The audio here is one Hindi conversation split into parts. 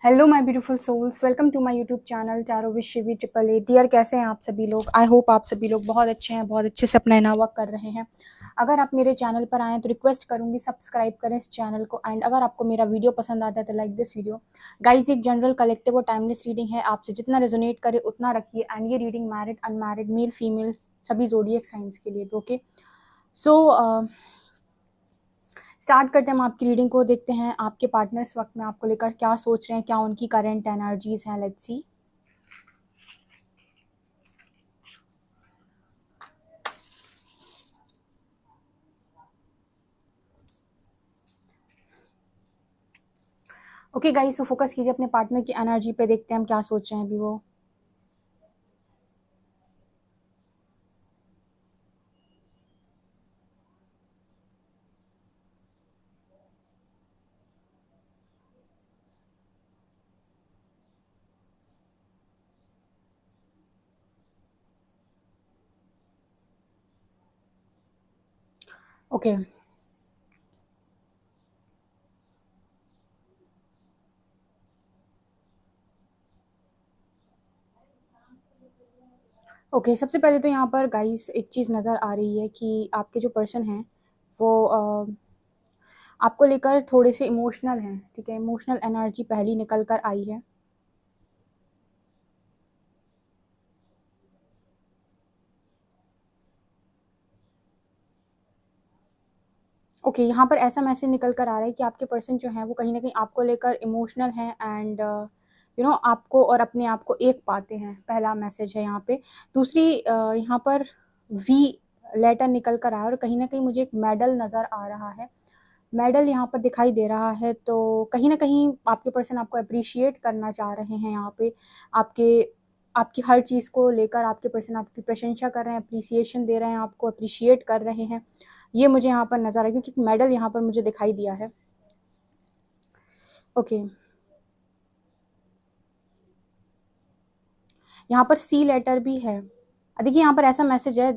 Hello my beautiful souls, welcome to my YouTube channel tarot with Shivi triple A. Dear, कैसे हैं आप सभी लोग? आई होप आप सभी लोग बहुत अच्छे हैं, बहुत अच्छे से अपना इना वर्क कर रहे हैं। अगर आप मेरे चैनल पर आएँ तो रिक्वेस्ट करूंगी सब्सक्राइब करें इस चैनल को। एंड अगर आपको मेरा वीडियो पसंद आता है तो लाइक दिस वीडियो। गाइज, एक जनरल कलेक्टिव और टाइमलेस रीडिंग है, आपसे जितना रेजोनेट करे उतना रखिए। एंड ये reading married, unmarried, male female सभी ज़ोडिएक साइंस के लिए। ओके, सो स्टार्ट करते हैं हम आपकी रीडिंग को। देखते हैं आपके पार्टनर्स वक्त में आपको लेकर क्या सोच रहे हैं, क्या उनकी करंट एनर्जीज हैं। Let's see. ओके गाइस, तो फोकस कीजिए अपने पार्टनर की एनर्जी पे। देखते हैं हम क्या सोच रहे हैं अभी वो। ओके ओके, सबसे पहले तो यहाँ पर गाइस एक चीज़ नज़र आ रही है कि आपके जो पर्सन हैं वो आपको लेकर थोड़े से इमोशनल हैं। ठीक है, इमोशनल एनर्जी पहली निकल कर आई है। ओके, यहाँ पर ऐसा मैसेज निकल कर आ रहा है कि आपके पर्सन जो हैं वो कहीं ना कहीं आपको लेकर इमोशनल हैं। एंड आपको और अपने आप को एक पाते हैं। पहला मैसेज है यहाँ पे। दूसरी यहाँ पर वी लेटर निकल कर आया और कहीं ना कहीं मुझे एक मेडल नज़र आ रहा है। मेडल यहाँ पर दिखाई दे रहा है, तो कहीं ना कहीं आपके पर्सन आपको अप्रिशिएट करना चाह रहे हैं। यहाँ पे आपके आपकी हर चीज़ को लेकर आपके पर्सन आपकी प्रशंसा कर रहे हैं, अप्रिसिएशन दे रहे हैं, आपको अप्रिशिएट कर रहे हैं। ये मुझे यहाँ पर नज़र आया क्योंकि मेडल यहाँ पर मुझे दिखाई दिया है। ओके, यहाँ पर सी लेटर भी है। देखिए, यहाँ पर ऐसा मैसेज है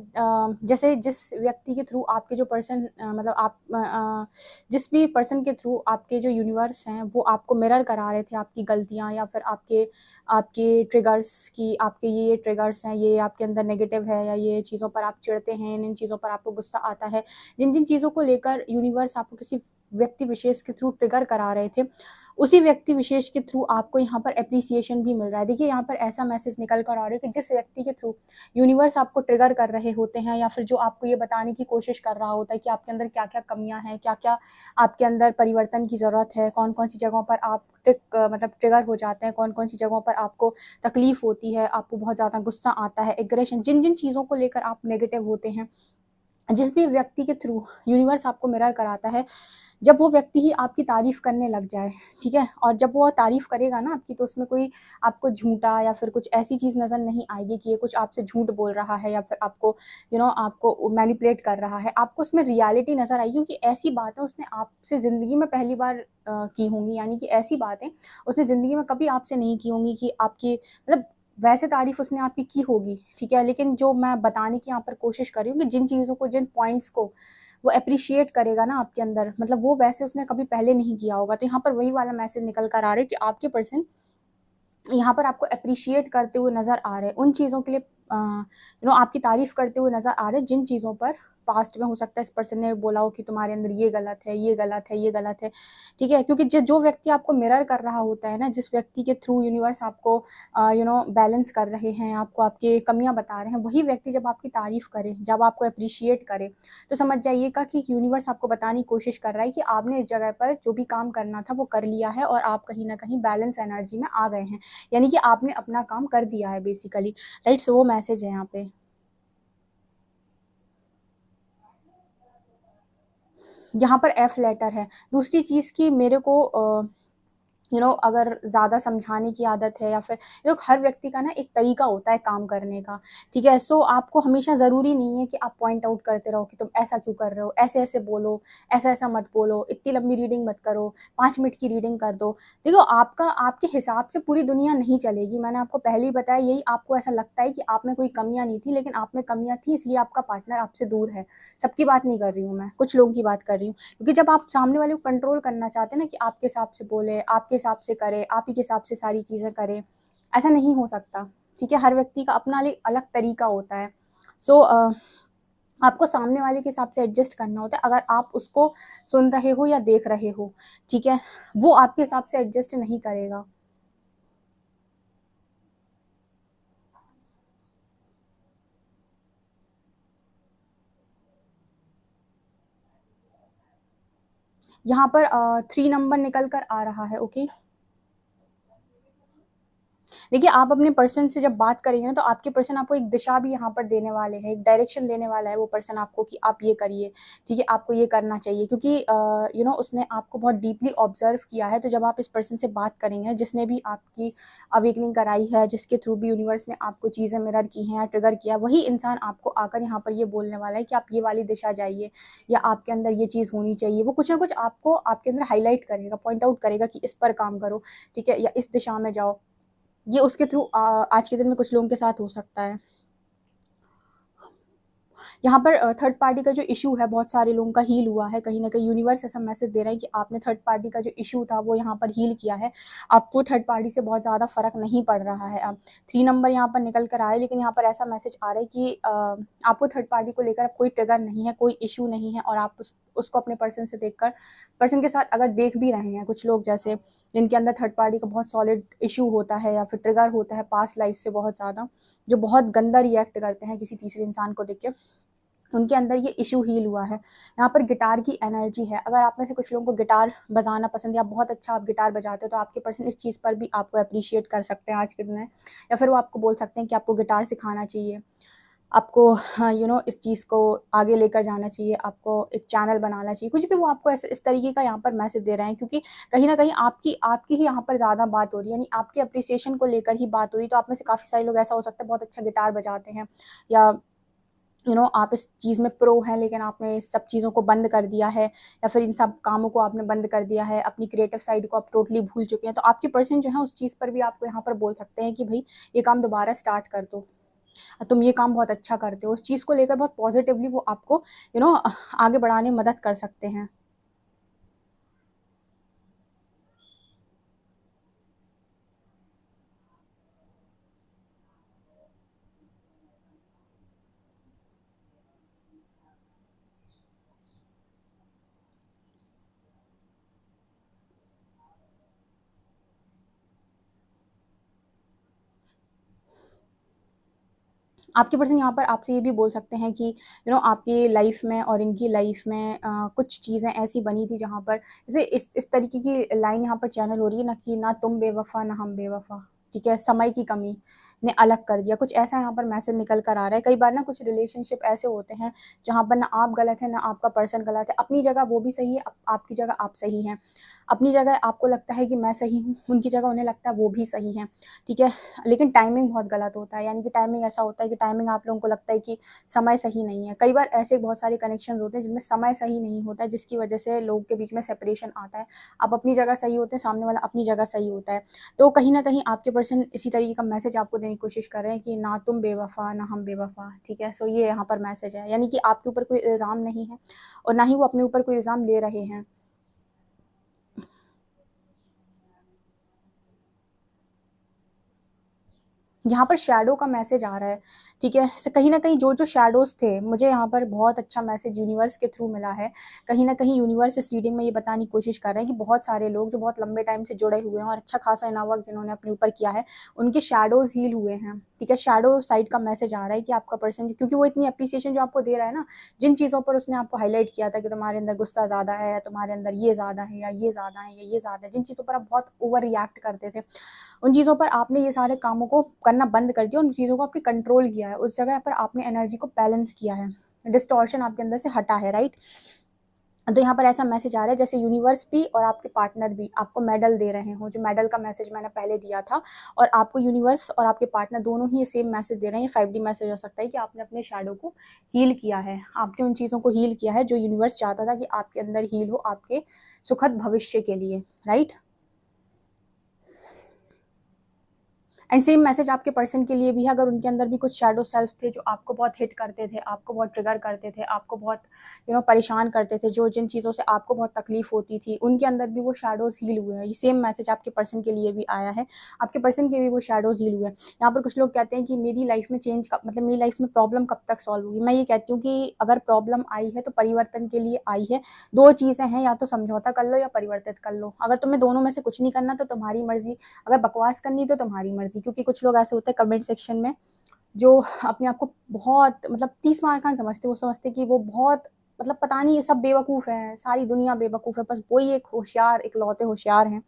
जैसे जिस व्यक्ति के थ्रू आपके जो पर्सन मतलब आप जिस भी पर्सन के थ्रू आपके जो यूनिवर्स हैं वो आपको मिरर करा रहे थे आपकी गलतियाँ, या फिर आपके आपके ट्रिगर्स की, आपके ये ट्रिगर्स हैं, ये आपके अंदर नेगेटिव है, या ये चीज़ों पर आप चिढ़ते हैं, इन चीज़ों पर आपको गुस्सा आता है। जिन जिन चीज़ों को लेकर यूनिवर्स आपको किसी व्यक्ति विशेष के थ्रू ट्रिगर करा रहे थे, उसी व्यक्ति विशेष के थ्रू आपको यहाँ पर एप्रिसिएशन भी मिल रहा है। देखिए, यहाँ पर ऐसा मैसेज निकल कर आ रहा है कि जिस व्यक्ति के थ्रू यूनिवर्स आपको ट्रिगर कर रहे होते हैं, या फिर जो आपको ये बताने की कोशिश कर रहा होता है कि आपके अंदर क्या क्या कमियां हैं, क्या क्या आपके अंदर परिवर्तन की ज़रूरत है, कौन कौन सी जगहों पर आप मतलब ट्रिगर हो जाते हैं, कौन कौन सी जगहों पर आपको तकलीफ होती है, आपको बहुत ज़्यादा गुस्सा आता है, एग्रेशन, जिन जिन चीज़ों को लेकर आप नेगेटिव होते हैं, जिस भी व्यक्ति के थ्रू यूनिवर्स आपको मिरर कराता है, जब वो व्यक्ति ही आपकी तारीफ़ करने लग जाए, ठीक है? और जब वो तारीफ़ करेगा ना आपकी, तो उसमें कोई आपको झूठा या फिर कुछ ऐसी चीज़ नज़र नहीं आएगी कि ये कुछ आपसे झूठ बोल रहा है, या फिर आपको आपको मैनिपुलेट कर रहा है। आपको उसमें रियलिटी नज़र आएगी, क्योंकि ऐसी बातें उसने आपसे ज़िंदगी में पहली बार की होंगी। यानी कि ऐसी बातें उसने ज़िंदगी में कभी आपसे नहीं की होंगी कि आपकी मतलब वैसे तारीफ़ उसने आपकी की होगी, ठीक है? लेकिन जो मैं बताने की यहाँ पर कोशिश कर रही हूँ कि जिन चीज़ों को, जिन पॉइंट्स को वो एप्रिशिएट करेगा ना आपके अंदर, मतलब वो वैसे उसने कभी पहले नहीं किया होगा। तो यहाँ पर वही वाला मैसेज निकल कर आ रहा है कि आपके पर्सन यहाँ पर आपको एप्रिशिएट करते हुए नज़र आ रहे हैं, उन चीज़ों के लिए आपकी तारीफ़ करते हुए नज़र आ रहे हैं, जिन चीज़ों पर पास्ट में हो सकता है इस पर्सन ने बोला हो कि तुम्हारे अंदर ये गलत है, ये गलत है, ये गलत है, ठीक है? क्योंकि जो व्यक्ति आपको मिरर कर रहा होता है ना, जिस व्यक्ति के थ्रू यूनिवर्स आपको बैलेंस कर रहे हैं, आपको आपकी कमियाँ बता रहे हैं, वही व्यक्ति जब आपकी तारीफ़ करे, जब आपको एप्रिशिएट करे, तो समझ जाइएगा कि यूनिवर्स आपको बताने की कोशिश कर रहा है कि आपने इस जगह पर जो भी काम करना था वो कर लिया है, और आप कहीं ना कहीं बैलेंस एनर्जी में आ गए हैं। यानी कि आपने अपना काम कर दिया है बेसिकली, राइट? सो वो मैसेज है यहाँ पे। यहाँ पर एफ लेटर है। दूसरी चीज़ की मेरे को अगर ज़्यादा समझाने की आदत है, या फिर हर व्यक्ति का ना एक तरीका होता है काम करने का, ठीक है? सो आपको हमेशा ज़रूरी नहीं है कि आप पॉइंट आउट करते रहो कि तुम ऐसा क्यों कर रहे हो, ऐसे ऐसे बोलो, ऐसा ऐसा मत बोलो, इतनी लंबी रीडिंग मत करो, 5 मिनट की रीडिंग कर दो। देखो, आपका आपके हिसाब से पूरी दुनिया नहीं चलेगी। मैंने आपको पहले ही बताया, यही आपको ऐसा लगता है कि आप में कोई कमियाँ नहीं थी, लेकिन आप में कमियाँ थी, इसलिए आपका पार्टनर आपसे दूर है। सबकी बात नहीं कर रही हूँ मैं, कुछ लोगों की बात कर रही हूँ। क्योंकि जब आप सामने वाले को कंट्रोल करना चाहते हैं ना कि आपके हिसाब से बोले, आपके आपके हिसाब से करे, आप ही के हिसाब से सारी चीज़ें करे, ऐसा नहीं हो सकता, ठीक है। हर व्यक्ति का अपना अलग तरीका होता है। सो आपको सामने वाले के हिसाब से एडजस्ट करना होता है। अगर आप उसको सुन रहे हो या देख रहे हो, ठीक है, वो आपके हिसाब से एडजस्ट नहीं करेगा। यहाँ पर 3 नंबर निकल कर आ रहा है, ओके। देखिए, आप अपने पर्सन से जब बात करेंगे ना, तो आपके पर्सन आपको एक दिशा भी यहाँ पर देने वाले हैं, एक डायरेक्शन देने वाला है वो पर्सन आपको कि आप ये करिए, ठीक है, आपको ये करना चाहिए, क्योंकि उसने आपको बहुत डीपली ऑब्जर्व किया है। तो जब आप इस पर्सन से बात करेंगे, जिसने भी आपकी अवेकनिंग कराई है, जिसके थ्रू भी यूनिवर्स ने आपको चीज़ें मिरर की हैं या ट्रिगर किया, वही इंसान आपको आकर यहाँ पर ये बोलने वाला है कि आप ये वाली दिशा जाइए, या आपके अंदर ये चीज़ होनी चाहिए। वो कुछ ना कुछ आपको आपके अंदर हाईलाइट करेगा, पॉइंट आउट करेगा कि इस पर काम करो, ठीक है, या इस दिशा में जाओ। ये उसके थ्रू आज के दिन में कुछ लोगों के साथ हो सकता है। यहाँ पर थर्ड पार्टी का जो इशू है, बहुत सारे लोगों का हील हुआ है। कहीं ना कहीं यूनिवर्स ऐसा मैसेज दे रहा है कि आपने थर्ड पार्टी का जो इशू था वो यहाँ पर हील किया है। आपको थर्ड पार्टी से बहुत ज़्यादा फर्क नहीं पड़ रहा है। अब 3 नंबर यहाँ पर निकल कर आए, लेकिन यहाँ पर ऐसा मैसेज आ रहा है कि आपको थर्ड पार्टी को लेकर कोई ट्रिगर नहीं है, कोई इशू नहीं है, और आप उसको अपने पर्सन से देखकर, पर्सन के साथ अगर देख भी रहे हैं, कुछ लोग जैसे जिनके अंदर थर्ड पार्टी का बहुत सॉलिड इशू होता है या फिर ट्रिगर होता है पास्ट लाइफ से बहुत ज़्यादा, जो बहुत गंदा रिएक्ट करते हैं किसी तीसरे इंसान को देख के, उनके अंदर ये इशू हील हुआ है। यहाँ पर गिटार की एनर्जी है। अगर आप में से कुछ लोगों को गिटार बजाना पसंद है, या बहुत अच्छा आप गिटार बजाते हो, तो आपके पर्सन इस चीज़ पर भी आपको अप्रिशिएट कर सकते हैं आज के दिन में, या फिर वो आपको बोल सकते हैं कि आपको गिटार सिखाना चाहिए, आपको इस चीज़ को आगे लेकर जाना चाहिए, आपको एक चैनल बनाना चाहिए, कुछ भी वो आपको ऐसे इस तरीके का यहाँ पर मैसेज दे रहे हैं, क्योंकि कहीं ना कहीं आपकी आपकी ही यहाँ पर ज़्यादा बात हो रही है, यानी आपकी अप्रिसिएशन को लेकर ही बात हो रही है। तो आप में से काफ़ी सारे लोग ऐसा हो सकता है बहुत अच्छा गिटार बजाते हैं, या आप इस चीज़ में प्रो हैं, लेकिन आपने इस सब चीज़ों को बंद कर दिया है, या फिर इन सब कामों को आपने बंद कर दिया है, अपनी क्रिएटिव साइड को आप टोटली भूल चुके हैं। तो आपके पर्सन जो है उस चीज़ पर भी आपको यहाँ पर बोल सकते हैं कि भाई ये काम दोबारा स्टार्ट कर दो, तुम ये काम बहुत अच्छा करते हो। उस चीज़ को लेकर बहुत पॉजिटिवली वो आपको आगे बढ़ाने में मदद कर सकते हैं। आपके पर्सन यहाँ पर आपसे ये भी बोल सकते हैं कि आपकी लाइफ में और इनकी लाइफ में कुछ चीज़ें ऐसी बनी थी जहाँ पर जैसे इस तरीके की लाइन यहाँ पर चैनल हो रही है ना, कि ना तुम बेवफा ना हम बेवफा, ठीक है, समय की कमी ने अलग कर दिया, कुछ ऐसा यहाँ पर मैसेज निकल कर आ रहा है। कई बार ना कुछ रिलेशनशिप ऐसे होते हैं जहाँ पर ना आप गलत है ना आपका पर्सन गलत है, अपनी जगह वो भी सही है, आपकी जगह आप सही हैं, अपनी जगह आपको लगता है कि मैं सही हूँ, उनकी जगह उन्हें लगता है वो भी सही है, ठीक है, लेकिन टाइमिंग बहुत गलत होता है। यानी कि टाइमिंग ऐसा होता है कि टाइमिंग आप लोगों को लगता है कि समय सही नहीं है। कई बार ऐसे बहुत सारे कनेक्शन होते हैं जिनमें समय सही नहीं होता है, जिसकी वजह से लोगों के बीच में सेपरेशन आता है। आप अपनी जगह सही होते हैं, सामने वाला अपनी जगह सही होता है। तो कहीं ना कहीं आपके पर्सन इसी तरीके का मैसेज आपको देने की कोशिश कर रहे हैं कि ना तुम बेवफा ना हम बेवफा, ठीक है। सो ये यहाँ पर मैसेज है, यानी कि आपके ऊपर कोई इल्ज़ाम नहीं है और ना ही वो अपने ऊपर कोई इल्ज़ाम ले रहे हैं। यहाँ पर शैडो का मैसेज आ रहा है, ठीक है। कहीं ना कहीं जो जो शैडोज थे, मुझे यहाँ पर बहुत अच्छा मैसेज यूनिवर्स के थ्रू मिला है। कहीं ना कहीं यूनिवर्स इस रीडिंग में ये बताने की कोशिश कर रहे हैं कि बहुत सारे लोग जो बहुत लंबे टाइम से जुड़े हुए हैं और अच्छा खासा इना वर्क जिन्होंने अपने ऊपर किया है, उनके शैडोज हील हुए हैं, ठीक है। शैडो साइड का मैसेज आ रहा है कि आपका पर्सन, क्योंकि वो इतनी अप्रिसिएशन जो आपको दे रहा है ना, जिन चीज़ों पर उसने आपको हाईलाइट किया था कि तुम्हारे अंदर गुस्सा ज़्यादा है, या तुम्हारे अंदर ये ज़्यादा है, या ये ज़्यादा है, या ये ज़्यादा है, जिन चीज़ों पर आप बहुत ओवर रिएक्ट करते थे, उन चीज़ों पर आपने ये सारे कामों को करना बंद कर दिया, उन चीज़ों को आपने कंट्रोल किया है, उस जगह पर आपने एनर्जी को बैलेंस किया है, डिस्टॉर्शन आपके अंदर से हटा है, राइट। तो यहाँ पर ऐसा मैसेज आ रहा है जैसे यूनिवर्स भी और आपके पार्टनर भी आपको मेडल दे रहे हो, जो मेडल का मैसेज मैंने पहले दिया था, और आपको यूनिवर्स और आपके पार्टनर दोनों ही ये सेम मैसेज दे रहे हैं। ये 5D मैसेज हो सकता है कि आपने अपने शैडो को हील किया है, आपने उन चीज़ों को हील किया है जो यूनिवर्स चाहता था कि आपके अंदर हील हो, आपके सुखद भविष्य के लिए, राइट। एंड सेम मैसेज आपके पर्सन के लिए भी है, अगर उनके अंदर भी कुछ शैडो सेल्फ थे जो आपको बहुत हिट करते थे, आपको बहुत ट्रिगर करते थे, आपको बहुत परेशान करते थे, जो जिन चीज़ों से आपको बहुत तकलीफ होती थी, उनके अंदर भी वो शैडोज हील हुए हैं। ये सेम मैसेज आपके पर्सन के लिए भी आया है, आपके पर्सन के भी वो शैडोज हील हुए हैं। यहाँ पर कुछ लोग कहते हैं कि मेरी लाइफ में चेंज मतलब मेरी लाइफ में प्रॉब्लम कब तक सॉल्व होगी। मैं ये कहती हूँ कि अगर प्रॉब्लम आई है तो परिवर्तन के लिए आई है। दो चीज़ें हैं, या तो समझौता कर लो या परिवर्तित कर लो। अगर तुम्हें दोनों में से कुछ नहीं करना तो तुम्हारी मर्जी, अगर बकवास करनी तो तुम्हारी मर्जी। क्योंकि कुछ लोग ऐसे होते हैं कमेंट सेक्शन में जो अपने आप को बहुत मतलब 30 मार खान समझते, वो समझते कि वो बहुत मतलब पता नहीं ये सब बेवकूफ़ हैं, सारी दुनिया बेवकूफ़ है, बस वही एक होशियार, इकलौते होशियार हैं।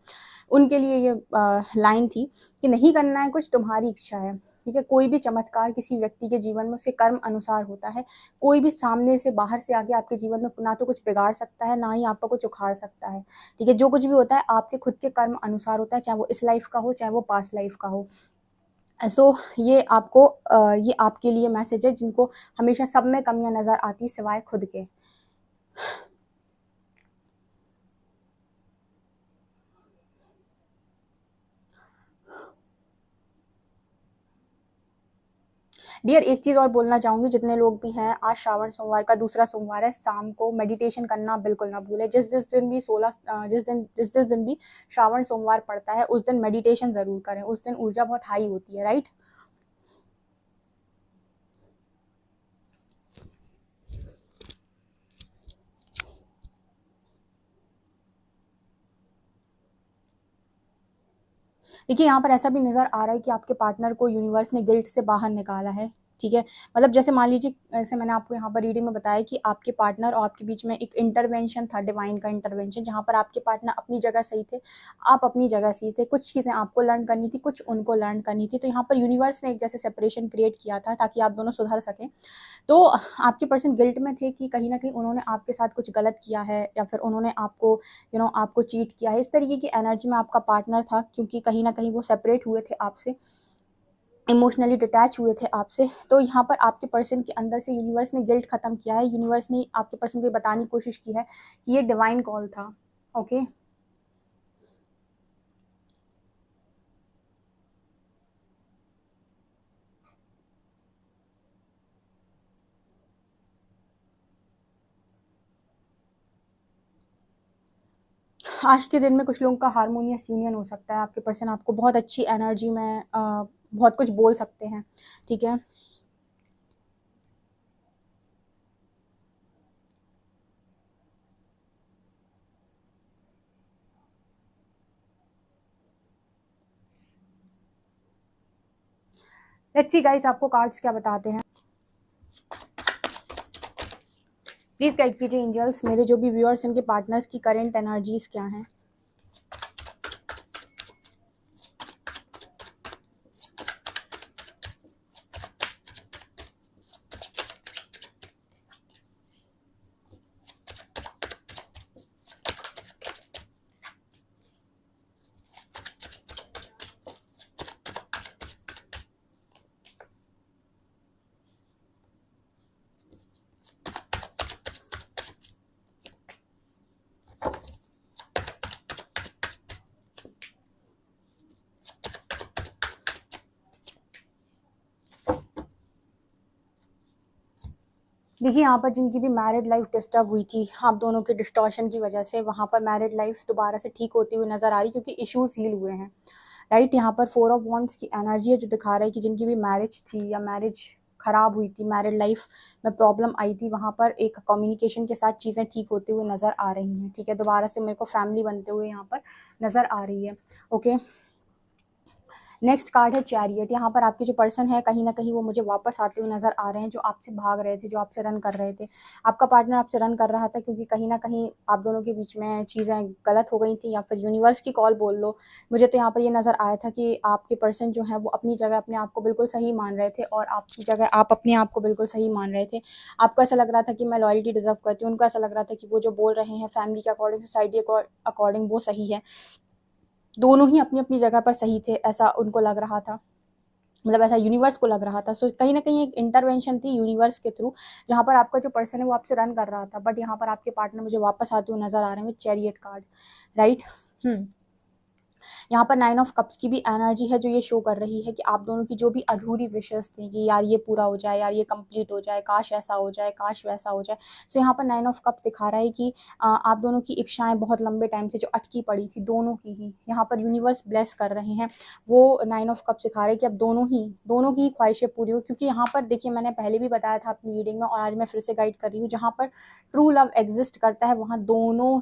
उनके लिए ये लाइन थी कि नहीं करना है कुछ, तुम्हारी इच्छा है, ठीक है। कोई भी चमत्कार किसी व्यक्ति के जीवन में उसके कर्म अनुसार होता है। कोई भी सामने से बाहर से आके आपके जीवन में ना तो कुछ बिगाड़ सकता है, ना ही आपका कुछ उखाड़ सकता है, ठीक है। जो कुछ भी होता है आपके खुद के कर्म अनुसार होता है, चाहे वो इस लाइफ का हो, चाहे वो पास्ट लाइफ का हो। सो ये आपको ये आपके लिए मैसेज है जिनको हमेशा सब में कमियां नज़र आती सिवाय खुद के। डियर, एक चीज़ और बोलना चाहूँगी, जितने लोग भी हैं, आज श्रावण सोमवार का दूसरा सोमवार है, शाम को मेडिटेशन करना बिल्कुल ना भूलें। जिस दिन भी जिस दिन भी श्रावण सोमवार पड़ता है उस दिन मेडिटेशन ज़रूर करें। उस दिन ऊर्जा बहुत हाई होती है, राइट। देखिए, यहाँ पर ऐसा भी नज़र आ रहा है कि आपके पार्टनर को यूनिवर्स ने गिल्ट से बाहर निकाला है, ठीक है। मतलब जैसे मान लीजिए, जैसे मैंने आपको यहाँ पर रीडिंग में बताया कि आपके पार्टनर और आपके बीच में एक इंटरवेंशन था, डिवाइन का इंटरवेंशन, जहाँ पर आपके पार्टनर अपनी जगह सही थे, आप अपनी जगह सही थे। कुछ चीज़ें आपको लर्न करनी थी, कुछ उनको लर्न करनी थी। तो यहाँ पर यूनिवर्स ने एक जैसे सेपरेशन क्रिएट किया था ताकि आप दोनों सुधर सकें। तो आपके पर्सन गिल्ट में थे कि कहीं न कहीं उन्होंने आपके साथ कुछ गलत किया है, या फिर उन्होंने आपको आपको चीट किया है। इस तरीके की एनर्जी में आपका पार्टनर था, क्योंकि कहीं न कहीं वो सेपरेट हुए थे आपसे, इमोशनली डिटैच हुए थे आपसे। तो यहाँ पर आपके पर्सन के अंदर से यूनिवर्स ने गिल्ट ख़त्म किया है। यूनिवर्स ने आपके पर्सन को ये बताने की कोशिश की है कि ये डिवाइन कॉल था, ओके। आज के दिन में कुछ लोगों का हार्मोनियस यूनियन हो सकता है। आपके पर्सन आपको बहुत अच्छी एनर्जी में बहुत कुछ बोल सकते हैं, ठीक है। लेट्स सी गाइस, आपको कार्ड्स क्या बताते हैं। प्लीज़ गाइड कीजिए एंजल्स, मेरे जो भी व्यूअर्स इनके पार्टनर्स की करेंट एनर्जीज क्या हैं। देखिए, यहाँ पर जिनकी भी मैरिड लाइफ डिस्टर्ब हुई थी आप दोनों के डिस्टॉर्शन की वजह से, वहाँ पर मैरिड लाइफ दोबारा से ठीक होती हुई नज़र आ रही, क्योंकि इश्यूज हील हुए हैं, राइट। यहाँ पर 4 ऑफ वॉन्ड्स की एनर्जी है जो दिखा रहा है कि जिनकी भी मैरिज थी या मैरिज खराब हुई थी, मैरिड लाइफ में प्रॉब्लम आई थी, वहाँ पर एक कम्युनिकेशन के साथ चीज़ें ठीक होती हुई नज़र आ रही हैं, ठीक है। दोबारा से मेरे को फैमिली बनते हुए यहाँ पर नज़र आ रही है, ओके। नेक्स्ट कार्ड है चैरियट। यहाँ पर आपके जो पर्सन है कहीं ना कहीं वो मुझे वापस आते हुए नज़र आ रहे हैं, जो आपसे भाग रहे थे, जो आपसे रन कर रहे थे। आपका पार्टनर आपसे रन कर रहा था क्योंकि कहीं ना कहीं आप दोनों के बीच में चीज़ें गलत हो गई थी, या फिर यूनिवर्स की कॉल बोल लो। मुझे तो यहाँ पर ये नज़र आया था कि आपके पर्सन जो है वो अपनी जगह अपने आप को बिल्कुल सही मान रहे थे, और आपकी जगह आप अपने आप को बिल्कुल सही मान रहे थे। आपको ऐसा लग रहा था कि मैं लॉयल्टी डिजर्व करती हूँ, उनको ऐसा लग रहा था कि वो जो बोल रहे हैं फैमिली के अकॉर्डिंग, सोसाइटी के अकॉर्डिंग वो सही है। दोनों ही अपनी अपनी जगह पर सही थे, ऐसा उनको लग रहा था, मतलब ऐसा यूनिवर्स को लग रहा था। सो कहीं ना कहीं एक इंटरवेंशन थी यूनिवर्स के थ्रू, जहाँ पर आपका जो पर्सन है वो आपसे रन कर रहा था, बट यहाँ पर आपके पार्टनर मुझे वापस आते हुए नजर आ रहे हैं विद चैरियट कार्ड, राइट। यहाँ पर 9 ऑफ कप्स की भी एनर्जी है जो ये शो कर रही है कि आप दोनों की जो भी अधूरी विशेस थी कि यार ये पूरा हो जाए, यार ये कंप्लीट हो जाए, काश ऐसा हो जाए, काश वैसा हो जाए। सो यहाँ पर 9 ऑफ कप्स दिखा रहा है कि आप दोनों की इच्छाएं बहुत लंबे टाइम से जो अटकी पड़ी थी दोनों की ही यहाँ पर यूनिवर्स ब्लेस कर रहे हैं। वो 9 ऑफ कप्स दिखा रहे हैं कि अब दोनों की ख्वाहिशें पूरी हो, क्योंकि यहाँ पर देखिए मैंने पहले भी बताया था अपनी रीडिंग में और आज मैं फिर से गाइड कर रही हूँ, जहाँ पर ट्रू लव एग्जिस्ट करता है वहाँ दोनों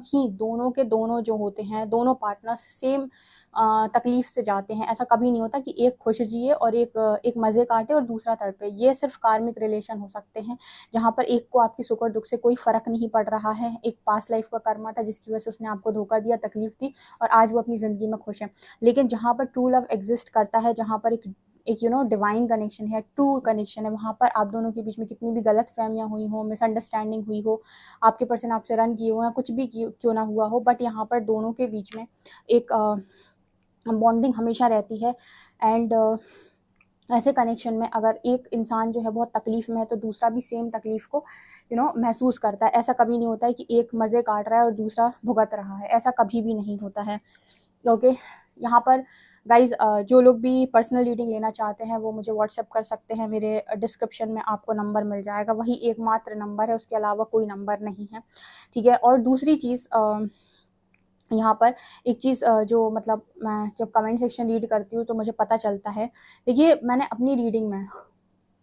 के दोनों जो होते हैं, दोनों पार्टनर्स सेम तकलीफ से जाते हैं। ऐसा कभी नहीं होता कि एक खुश जिए और एक मज़े काटे और दूसरा तड़पे। ये सिर्फ कार्मिक रिलेशन हो सकते हैं जहाँ पर एक को आपकी सुख और दुख से कोई फ़र्क नहीं पड़ रहा है। एक पास्ट लाइफ का कर्मा था जिसकी वजह से उसने आपको धोखा दिया, तकलीफ दी और आज वो अपनी ज़िंदगी में खुश है। लेकिन जहाँ पर ट्रू लव एग्जिस्ट करता है, जहाँ पर एक डिवाइन कनेक्शन है, ट्रू कनेक्शन है, वहाँ पर आप दोनों के बीच में कितनी भी गलत फहमियाँ हुई हो, मिसअंडरस्टैंडिंग हुई हो, आपके पर्सन आपसे रन किए हो या कुछ भी क्यों ना हुआ हो, बट यहाँ पर दोनों के बीच में एक बॉन्डिंग हमेशा रहती है। एंड ऐसे कनेक्शन में अगर एक इंसान जो है बहुत तकलीफ़ में है तो दूसरा भी सेम तकलीफ़ को महसूस करता है। ऐसा कभी नहीं होता है कि एक मज़े काट रहा है और दूसरा भुगत रहा है, ऐसा कभी भी नहीं होता है। ओके, यहाँ पर गाइज़ जो लोग भी पर्सनल रीडिंग लेना चाहते हैं वो मुझे व्हाट्सएप कर सकते हैं। मेरे डिस्क्रिप्शन में आपको नंबर मिल जाएगा, वही एकमात्र नंबर है, उसके अलावा कोई नंबर नहीं है, ठीक है। और दूसरी चीज़ यहाँ पर एक चीज़ जो मतलब मैं जब कमेंट सेक्शन रीड करती हूँ तो मुझे पता चलता है। देखिए मैंने अपनी रीडिंग में,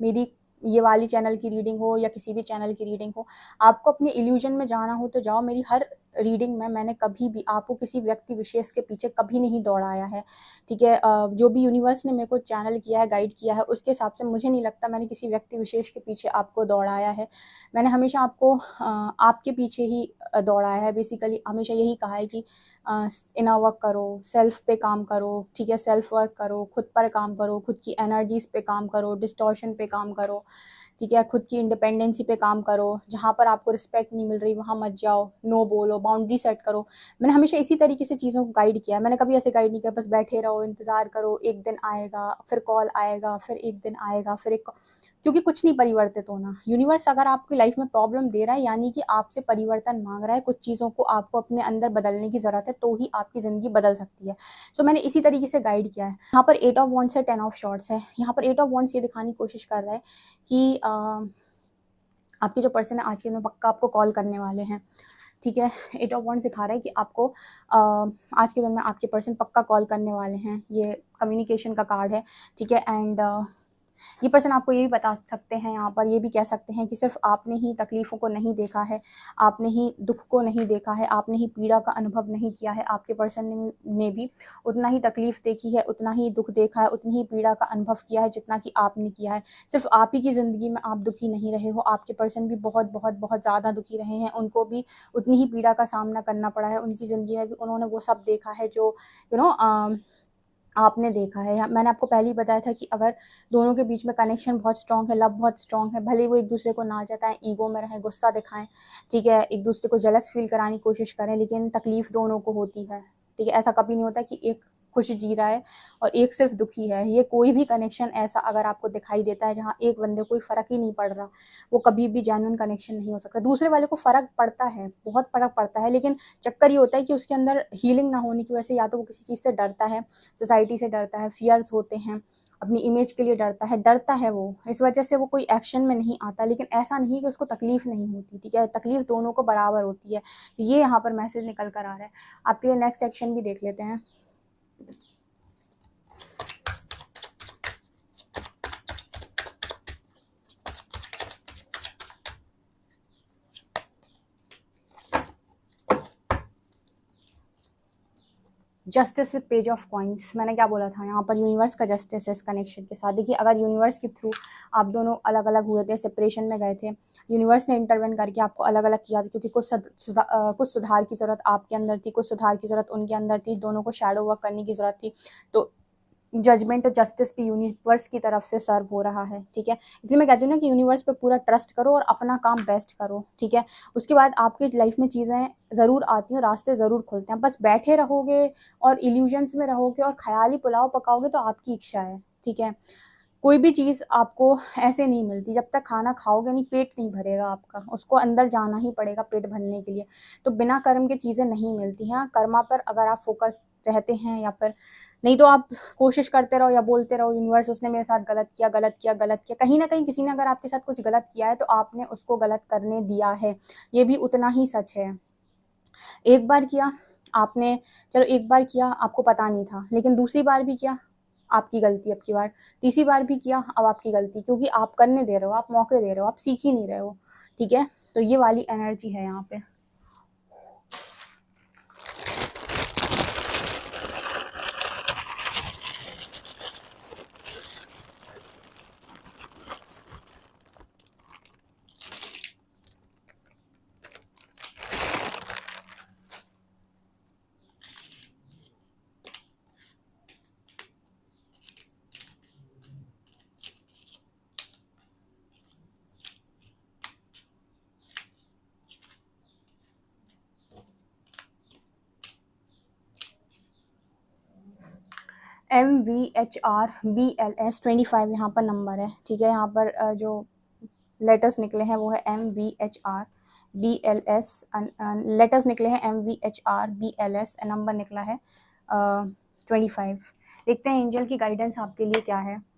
मेरी ये वाली चैनल की रीडिंग हो या किसी भी चैनल की रीडिंग हो, आपको अपने इल्यूजन में जाना हो तो जाओ। मेरी हर रीडिंग में मैंने कभी भी आपको किसी व्यक्ति विशेष के पीछे कभी नहीं दौड़ाया है, ठीक है। जो भी यूनिवर्स ने मेरे को चैनल किया है, गाइड किया है, उसके हिसाब से मुझे नहीं लगता मैंने किसी व्यक्ति विशेष के पीछे आपको दौड़ाया है। मैंने हमेशा आपको आपके पीछे ही दौड़ाया है। बेसिकली हमेशा यही कहा है कि इनर वर्क करो, सेल्फ पे काम करो, ठीक है, सेल्फ वर्क करो, खुद पर काम करो, खुद की एनर्जीज़ पे काम करो, डिस्टॉर्शन पे काम करो, ठीक है, खुद की इंडिपेंडेंसी पे काम करो। जहाँ पर आपको रिस्पेक्ट नहीं मिल रही वहाँ मत जाओ, नो बोलो, बाउंड्री सेट करो। मैंने हमेशा इसी तरीके से चीज़ों को गाइड किया है। मैंने कभी ऐसे गाइड नहीं किया बस बैठे रहो, इंतज़ार करो, एक दिन आएगा, फिर कॉल आएगा, फिर एक दिन आएगा, फिर एक, क्योंकि कुछ नहीं परिवर्तित होना। यूनिवर्स अगर आपकी लाइफ में प्रॉब्लम दे रहा है यानी कि आपसे परिवर्तन मांग रहा है, कुछ चीज़ों को आपको अपने अंदर बदलने की ज़रूरत है, तो ही आपकी ज़िंदगी बदल सकती है। सो मैंने इसी तरीके से गाइड किया है। यहाँ पर 8 ऑफ वॉन्ड्स है, 10 ऑफ शॉर्ट्स है। यहाँ पर 8 ऑफ वॉन्ड्स ये दिखाने की कोशिश कर रहा है कि आपके जो पर्सन है आज के दिन में पक्का आपको कॉल करने वाले हैं, ठीक है। 8 ऑफ वॉन्ड्स दिखा रहा है कि आपको आज के दिन में आपके पर्सन पक्का कॉल करने वाले हैं। ये कम्युनिकेशन का कार्ड है, ठीक है। एंड ये पर्सन आपको ये भी बता सकते हैं, यहाँ पर ये भी कह सकते हैं कि सिर्फ आपने ही तकलीफ़ों को नहीं देखा है, आपने ही दुख को नहीं देखा है, आपने ही पीड़ा का अनुभव नहीं किया है। आपके पर्सन ने भी उतना ही तकलीफ़ देखी है, उतना ही दुख देखा है, उतनी ही पीड़ा का अनुभव किया है जितना कि आपने किया है। सिर्फ आप ही की ज़िंदगी में आप दुखी नहीं रहे हो, आपके पर्सन भी बहुत बहुत बहुत ज़्यादा दुखी रहे हैं। उनको भी उतनी ही पीड़ा का सामना करना पड़ा है। उनकी ज़िंदगी में भी उन्होंने वो सब देखा है जो आपने देखा है। मैंने आपको पहले ही बताया था कि अगर दोनों के बीच में कनेक्शन बहुत स्ट्रॉन्ग है, लव बहुत स्ट्रॉन्ग है, भले वो एक दूसरे को ना जताएं, ईगो में रहें, गुस्सा दिखाएं, ठीक है, एक दूसरे को जेलस फील कराने की कोशिश करें, लेकिन तकलीफ़ दोनों को होती है, ठीक है। ऐसा कभी नहीं होता कि एक खुश जी रहा है और एक सिर्फ दुखी है। ये कोई भी कनेक्शन ऐसा अगर आपको दिखाई देता है जहाँ एक बंदे को कोई फ़र्क ही नहीं पड़ रहा, वो कभी भी जेन्युइन कनेक्शन नहीं हो सकता। दूसरे वाले को फ़र्क पड़ता है, बहुत फ़र्क पड़ता है, लेकिन चक्कर ये होता है कि उसके अंदर हीलिंग ना होने की वजह से या तो वो किसी चीज़ से डरता है, सोसाइटी से डरता है, फियर्स होते हैं, अपनी इमेज के लिए डरता है वो, इस वजह से वो कोई एक्शन में नहीं आता। लेकिन ऐसा नहीं कि उसको तकलीफ़ नहीं होती, ठीक है, तकलीफ़ दोनों को बराबर होती है। ये यहाँ पर मैसेज निकल कर आ रहा है। आपके लिए नेक्स्ट एक्शन भी देख लेते हैं। Justice with page of coins, मैंने क्या बोला था, यहाँ पर यूनिवर्स का जस्टिस है इस कनेक्शन के साथ। देखिए अगर यूनिवर्स के थ्रू आप दोनों अलग अलग हुए थे, सेपरेशन में गए थे, यूनिवर्स ने इंटरवेन करके आपको अलग अलग किया था, क्योंकि कुछ सुधार की ज़रूरत आपके अंदर थी, कुछ सुधार की ज़रूरत उनके अंदर थी, दोनों को शैडो वर्क करने की ज़रूरत थी। तो जजमेंट और जस्टिस भी यूनिवर्स की तरफ से सर्व हो रहा है, ठीक है। इसलिए मैं कहती हूँ ना कि यूनिवर्स पे पूरा ट्रस्ट करो और अपना काम बेस्ट करो, ठीक है। उसके बाद आपकी लाइफ में चीज़ें ज़रूर आती हैं, रास्ते ज़रूर खुलते हैं। बस बैठे रहोगे और इल्यूजन्स में रहोगे और ख्याली पुलाव पकाओगे तो आपकी इच्छा है, ठीक है। कोई भी चीज़ आपको ऐसे नहीं मिलती, जब तक खाना खाओगे नहीं पेट नहीं भरेगा आपका, उसको अंदर जाना ही पड़ेगा पेट भरने के लिए। तो बिना कर्म के चीज़ें नहीं मिलती हैं। कर्मा पर अगर आप फोकस रहते हैं, या फिर नहीं तो आप कोशिश करते रहो या बोलते रहो यूनिवर्स उसने मेरे साथ गलत किया, गलत किया, गलत किया। कहीं ना कहीं किसी ने अगर आपके साथ कुछ गलत किया है तो आपने उसको गलत करने दिया है, ये भी उतना ही सच है। एक बार किया आपने, चलो एक बार किया आपको पता नहीं था, लेकिन दूसरी बार भी किया, आपकी गलती अब की बार, तीसरी बार भी किया, अब आपकी गलती, क्योंकि आप करने दे रहे हो, आप मौके दे रहे हो, आप सीख ही नहीं रहे हो। ठीक है, तो ये वाली एनर्जी है यहाँ पे। MVHRBLS 25 यहाँ पर नंबर है। ठीक है, यहाँ पर जो लेटर्स निकले हैं वो है MVHRBLS, लेटर्स निकले हैं MVHRBLS, नंबर निकला है 25। देखते हैं एंजल की गाइडेंस आपके लिए क्या है।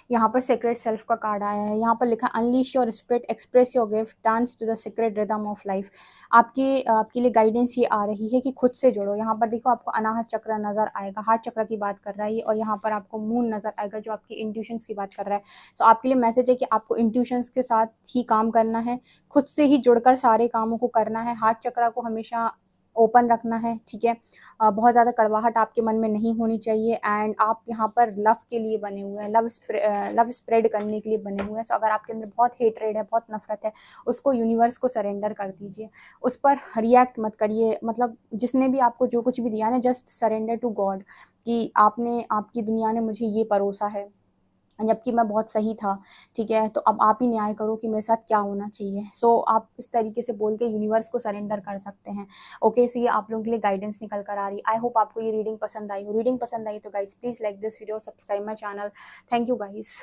यहाँ पर सीक्रेट सेल्फ का कार्ड आया है। यहाँ पर लिखा unleash your spirit, express your gift, dance to the secret rhythm of life. आपके लिए गाइडेंस ये आ रही है कि खुद से जुड़ो। यहाँ पर देखो आपको अनाहत चक्र नजर आएगा, हार्ट चक्र की बात कर रहा है, और यहाँ पर आपको मून नजर आएगा जो आपकी इंट्यूशंस की बात कर रहा है। तो आपके लिए मैसेज है कि आपको इंट्यूशंस के साथ ही काम करना है, खुद से ही जुड़कर सारे कामों को करना है। हार्ट चक्र को हमेशा ओपन रखना है। ठीक है, बहुत ज़्यादा कड़वाहट आपके मन में नहीं होनी चाहिए। एंड आप यहाँ पर लव के लिए बने हुए हैं, लव स्प्रेड करने के लिए बने हुए हैं। सो अगर आपके अंदर बहुत हेट्रेड है, बहुत नफरत है, उसको यूनिवर्स को सरेंडर कर दीजिए, उस पर रिएक्ट मत करिए। मतलब जिसने भी आपको जो कुछ भी दिया ना, जस्ट सरेंडर टू गॉड कि आपकी दुनिया ने मुझे ये परोसा है जबकि मैं बहुत सही था। ठीक है, तो अब आप ही न्याय करो कि मेरे साथ क्या होना चाहिए। सो आप इस तरीके से बोल के यूनिवर्स को सरेंडर कर सकते हैं। ओके, सो ये आप लोगों के लिए गाइडेंस निकल कर आ रही। आई होप आपको ये रीडिंग पसंद आई हो। रीडिंग पसंद आई तो guys please like this video, subscribe my channel. Thank you guys.